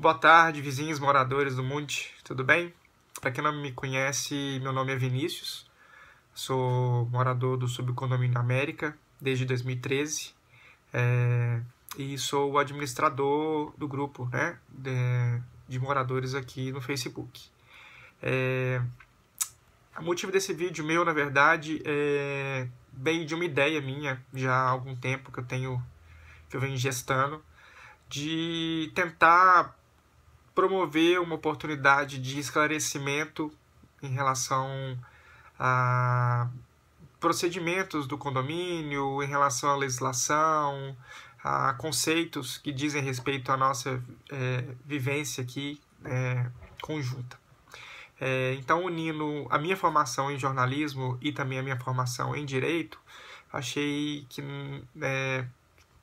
Boa tarde, vizinhos, moradores do Monte, tudo bem? Para quem não me conhece, meu nome é Vinícius, sou morador do Subcondomínio América desde 2013 e sou o administrador do grupo, né, de moradores aqui no Facebook. O motivo desse vídeo meu, na verdade, é bem de uma ideia minha, já há algum tempo que eu venho gestando, de tentar promover uma oportunidade de esclarecimento em relação a procedimentos do condomínio, em relação à legislação, a conceitos que dizem respeito à nossa vivência aqui conjunta. Então, unindo a minha formação em jornalismo e também a minha formação em direito, achei que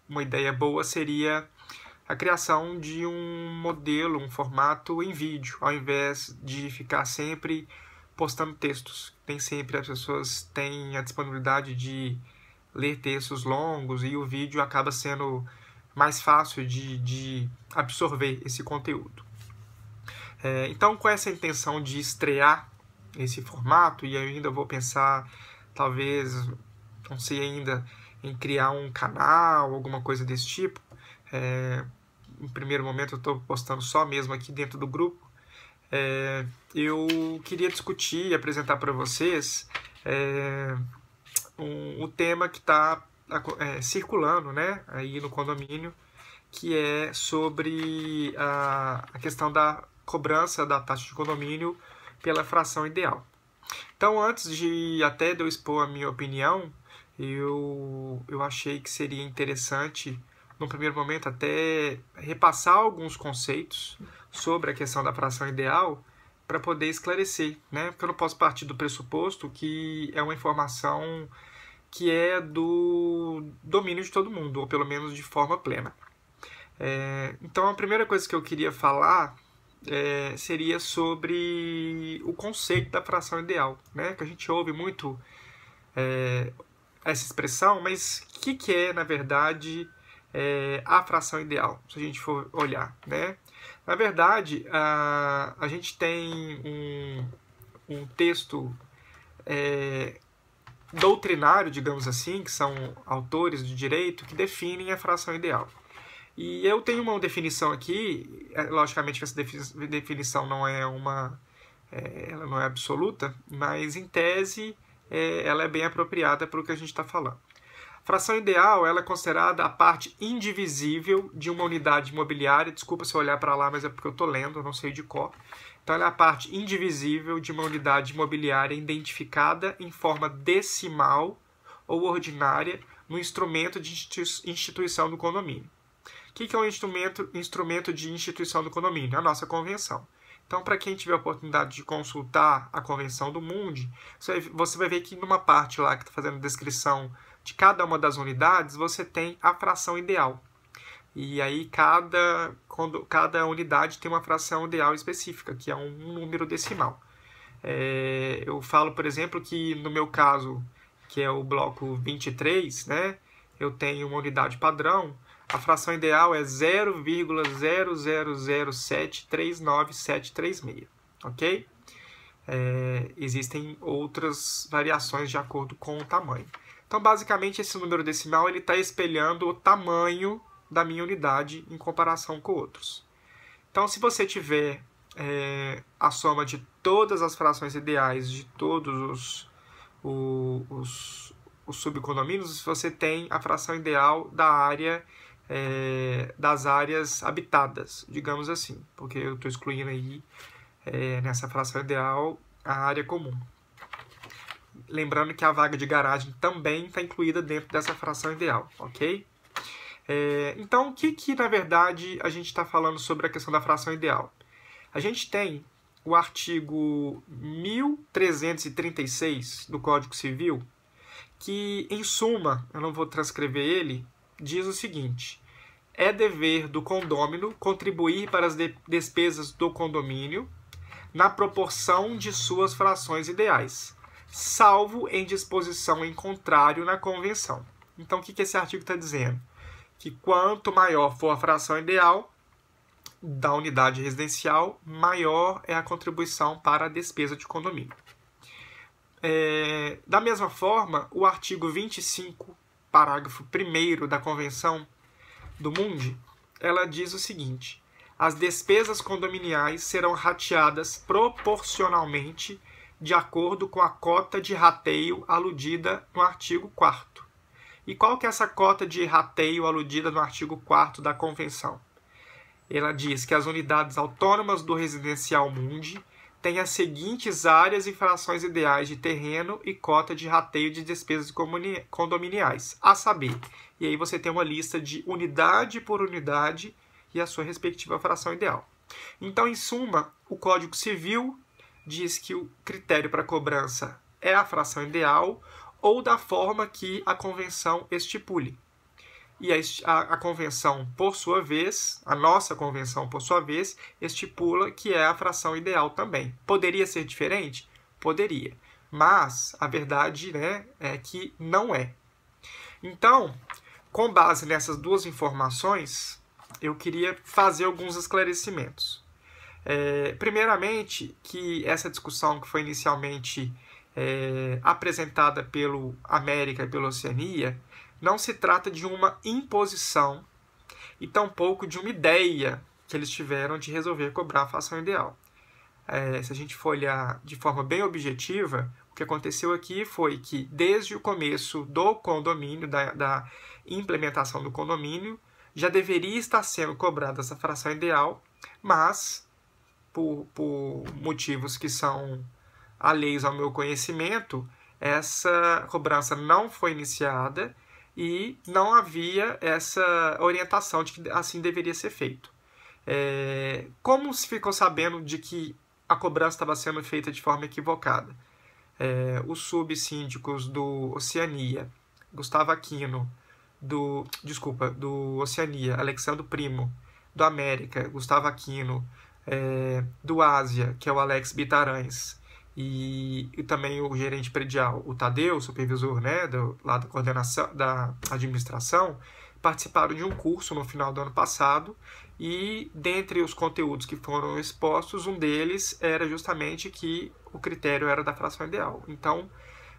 uma ideia boa seria a criação de um modelo, um formato em vídeo, ao invés de ficar sempre postando textos. Nem sempre as pessoas têm a disponibilidade de ler textos longos e o vídeo acaba sendo mais fácil de absorver esse conteúdo. Então, com essa intenção de estrear esse formato, e eu ainda vou pensar, talvez, não sei ainda, em criar um canal, alguma coisa desse tipo. No primeiro momento eu estou postando só mesmo aqui dentro do grupo. Eu queria discutir e apresentar para vocês o tema que está circulando, né, aí no condomínio, que é sobre a questão da cobrança da taxa de condomínio pela fração ideal. Então, antes de eu expor a minha opinião, eu achei que seria interessante, no primeiro momento, até repassar alguns conceitos sobre a questão da fração ideal para poder esclarecer, né? Porque eu não posso partir do pressuposto que é uma informação que é do domínio de todo mundo, ou pelo menos de forma plena. Então, a primeira coisa que eu queria falar seria sobre o conceito da fração ideal, né? Que a gente ouve muito essa expressão, mas o que é, na verdade, a fração ideal, se a gente for olhar, né? Na verdade, a gente tem um texto doutrinário, digamos assim, que são autores de direito que definem a fração ideal. E eu tenho uma definição aqui, logicamente que essa definição não é ela não é absoluta, mas em tese ela é bem apropriada para o que a gente está falando. A fração ideal ela é considerada a parte indivisível de uma unidade imobiliária. Desculpa se eu olhar para lá, mas é porque eu estou lendo, eu não sei de cor. Então, ela é a parte indivisível de uma unidade imobiliária identificada em forma decimal ou ordinária no instrumento de instituição do condomínio. O que é um instrumento de instituição do condomínio? A nossa convenção. Então, para quem tiver a oportunidade de consultar a convenção do Mundi, você vai ver que numa parte lá que está fazendo a descrição de cada uma das unidades, você tem a fração ideal. E aí cada unidade tem uma fração ideal específica, que é um número decimal. Eu falo, por exemplo, que no meu caso, que é o bloco 23, né, eu tenho uma unidade padrão, a fração ideal é 0,000739736, ok? Existem outras variações de acordo com o tamanho. Então, basicamente, esse número decimal está espelhando o tamanho da minha unidade em comparação com outros. Então, se você tiver a soma de todas as frações ideais de todos os subcondomínios, você tem a fração ideal da área das áreas habitadas, digamos assim, porque eu estou excluindo aí nessa fração ideal a área comum. Lembrando que a vaga de garagem também está incluída dentro dessa fração ideal, ok? Então, o que na verdade a gente está falando sobre a questão da fração ideal? A gente tem o artigo 1336 do Código Civil, que, em suma, eu não vou transcrever ele, diz o seguinte: é dever do condômino contribuir para as despesas do condomínio na proporção de suas frações ideais, salvo em disposição em contrário na convenção. Então, o que esse artigo está dizendo? Que quanto maior for a fração ideal, da unidade residencial, maior é a contribuição para a despesa de condomínio. Da mesma forma, o artigo 25, parágrafo 1º da Convenção do Mundi, ela diz o seguinte: as despesas condominiais serão rateadas proporcionalmente de acordo com a cota de rateio aludida no artigo 4º. E qual que é essa cota de rateio aludida no artigo 4º da Convenção? Ela diz que as unidades autônomas do Residencial Mundi têm as seguintes áreas e frações ideais de terreno e cota de rateio de despesas condominiais, a saber, e aí você tem uma lista de unidade por unidade e a sua respectiva fração ideal. Então, em suma, o Código Civil diz que o critério para cobrança é a fração ideal ou da forma que a convenção estipule. E a convenção, por sua vez, a nossa convenção, por sua vez, estipula que é a fração ideal também. Poderia ser diferente? Poderia. Mas a verdade, né, é que não é. Então, com base nessas duas informações, eu queria fazer alguns esclarecimentos. Primeiramente, que essa discussão que foi inicialmente apresentada pelo América e pela Oceania, não se trata de uma imposição e tampouco de uma ideia que eles tiveram de resolver cobrar a fração ideal. Se a gente for olhar de forma bem objetiva, o que aconteceu aqui foi que, desde o começo do condomínio, da implementação do condomínio, já deveria estar sendo cobrada essa fração ideal, mas, por motivos que são alheios ao meu conhecimento, essa cobrança não foi iniciada e não havia essa orientação de que assim deveria ser feito. Como se ficou sabendo de que a cobrança estava sendo feita de forma equivocada? Os subsíndicos do Oceania, Gustavo Aquino, do Oceania, Alexandre Primo, do América, Gustavo Aquino, do Ásia, que é o Alex Bitarães, e também o gerente predial, o Tadeu, supervisor, né, lá da coordenação, da administração, participaram de um curso no final do ano passado, e dentre os conteúdos que foram expostos, um deles era justamente que o critério era da fração ideal. Então,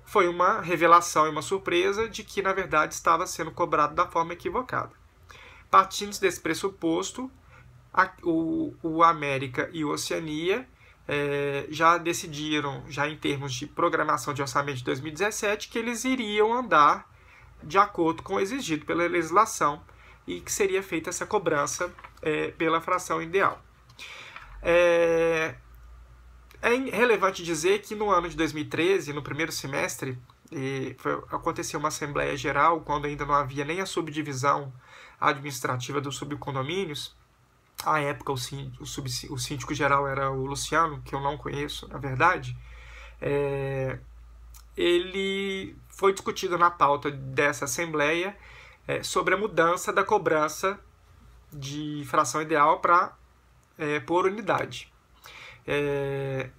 foi uma revelação e uma surpresa de que, na verdade, estava sendo cobrado da forma equivocada. Partindo desse pressuposto, o América e o Oceania já decidiram, já em termos de programação de orçamento de 2017, que eles iriam andar de acordo com o exigido pela legislação e que seria feita essa cobrança pela fração ideal. É relevante dizer que no ano de 2013, no primeiro semestre, aconteceu uma Assembleia Geral, quando ainda não havia nem a subdivisão administrativa dos subcondomínios. À época, o síndico geral era o Luciano, que eu não conheço, na verdade. Ele foi discutido na pauta dessa Assembleia sobre a mudança da cobrança de fração ideal para por unidade.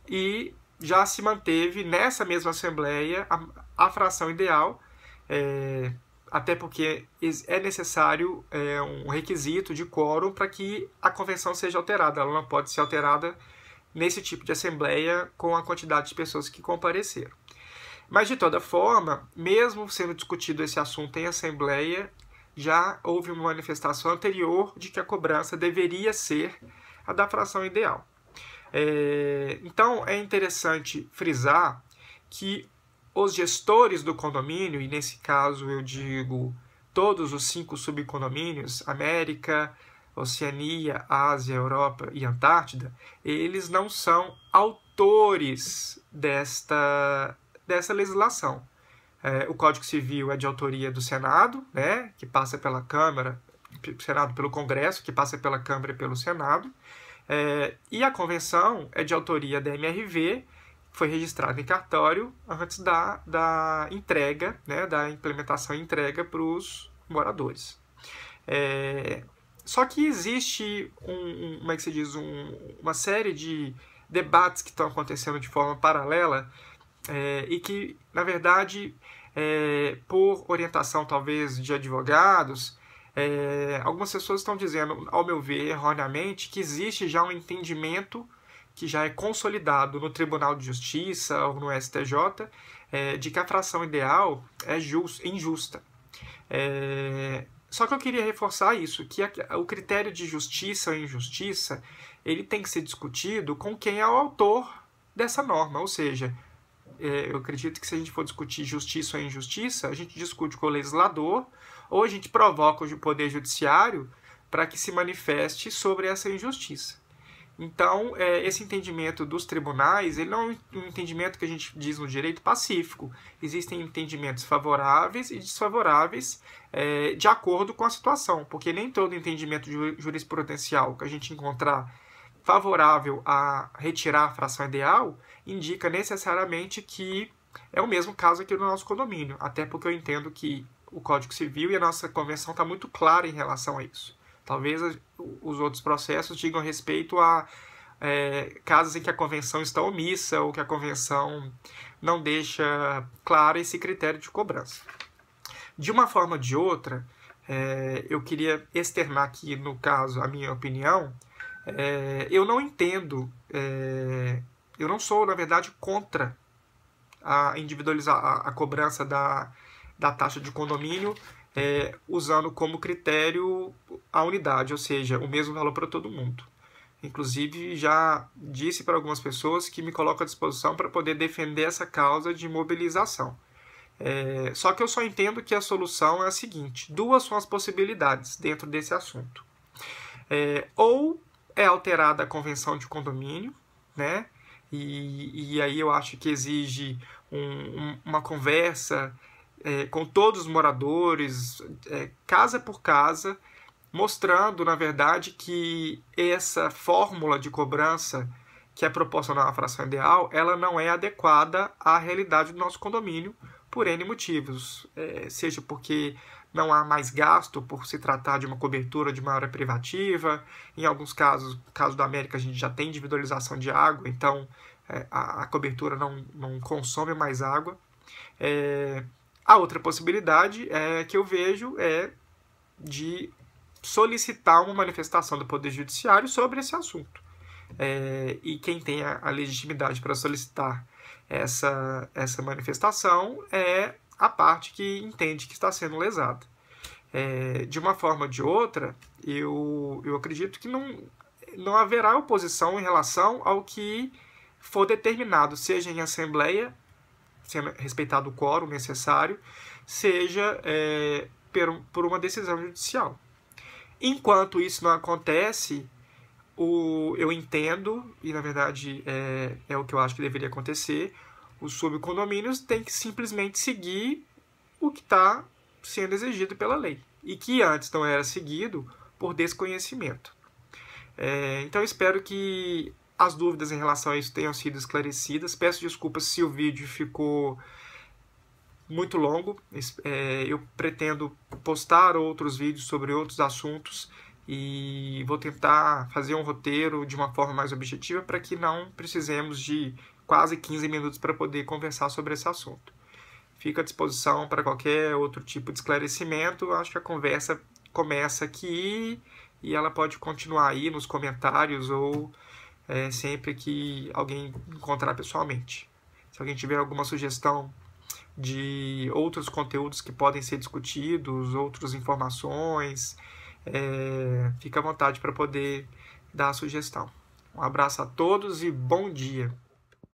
E já se manteve nessa mesma Assembleia a fração ideal, até porque é necessário um requisito de quórum para que a convenção seja alterada. Ela não pode ser alterada nesse tipo de Assembleia com a quantidade de pessoas que compareceram. Mas, de toda forma, mesmo sendo discutido esse assunto em Assembleia, já houve uma manifestação anterior de que a cobrança deveria ser a da fração ideal. Então, é interessante frisar que os gestores do condomínio, e nesse caso eu digo todos os 5 subcondomínios, América, Oceania, Ásia, Europa e Antártida, eles não são autores dessa legislação. O Código Civil é de autoria do Senado, né, que passa pela Câmara, Senado pelo Congresso, que passa pela Câmara e pelo Senado, e a Convenção é de autoria da MRV, foi registrada em cartório antes da entrega, né, da implementação e entrega para os moradores. Só que existe como é que se diz, uma série de debates que estão acontecendo de forma paralela e que, na verdade, por orientação talvez de advogados, Algumas pessoas estão dizendo, ao meu ver, erroneamente, que existe já um entendimento que já é consolidado no Tribunal de Justiça ou no STJ, de que a fração ideal é injusta. Só que eu queria reforçar isso, que o critério de justiça ou injustiça, ele tem que ser discutido com quem é o autor dessa norma, ou seja, eu acredito que se a gente for discutir justiça ou injustiça, a gente discute com o legislador ou a gente provoca o Poder Judiciário para que se manifeste sobre essa injustiça. Então, esse entendimento dos tribunais, ele não é um entendimento que a gente diz no direito pacífico. Existem entendimentos favoráveis e desfavoráveis de acordo com a situação, porque nem todo entendimento jurisprudencial que a gente encontrar favorável a retirar a fração ideal indica necessariamente que é o mesmo caso aqui no nosso condomínio, até porque eu entendo que o Código Civil e a nossa convenção está muito clara em relação a isso. Talvez os outros processos digam respeito a casos em que a convenção está omissa ou que a convenção não deixa claro esse critério de cobrança. De uma forma ou de outra, eu queria externar aqui, no caso, a minha opinião. Eu não entendo, eu não sou, na verdade, contra a individualizar a cobrança da taxa de condomínio, usando como critério a unidade, ou seja, o mesmo valor para todo mundo. Inclusive, já disse para algumas pessoas que me colocam à disposição para poder defender essa causa de mobilização. Só que eu só entendo que a solução é a seguinte: duas são as possibilidades dentro desse assunto. Ou é alterada a convenção de condomínio, né? E aí eu acho que exige uma conversa com todos os moradores, casa por casa, mostrando, na verdade, que essa fórmula de cobrança que é proporcional à fração ideal, ela não é adequada à realidade do nosso condomínio por N motivos. Seja porque não há mais gasto por se tratar de uma cobertura de uma área privativa. Em alguns casos, no caso da América, a gente já tem individualização de água, então a cobertura não consome mais água. A outra possibilidade que eu vejo é de solicitar uma manifestação do Poder Judiciário sobre esse assunto. E quem tem a legitimidade para solicitar essa manifestação é a parte que entende que está sendo lesada. De uma forma ou de outra, eu acredito que não haverá oposição em relação ao que for determinado, seja em assembleia, sendo respeitado o quórum necessário, seja por uma decisão judicial. Enquanto isso não acontece, eu entendo, e na verdade é o que eu acho que deveria acontecer, os subcondomínios têm que simplesmente seguir o que está sendo exigido pela lei, e que antes não era seguido por desconhecimento. Então eu espero que as dúvidas em relação a isso tenham sido esclarecidas. Peço desculpas se o vídeo ficou muito longo. Eu pretendo postar outros vídeos sobre outros assuntos e vou tentar fazer um roteiro de uma forma mais objetiva para que não precisemos de quase 15 minutos para poder conversar sobre esse assunto. Fico à disposição para qualquer outro tipo de esclarecimento. Acho que a conversa começa aqui e ela pode continuar aí nos comentários ou sempre que alguém encontrar pessoalmente. Se alguém tiver alguma sugestão de outros conteúdos que podem ser discutidos, outras informações, fica à vontade para poder dar a sugestão. Um abraço a todos e bom dia!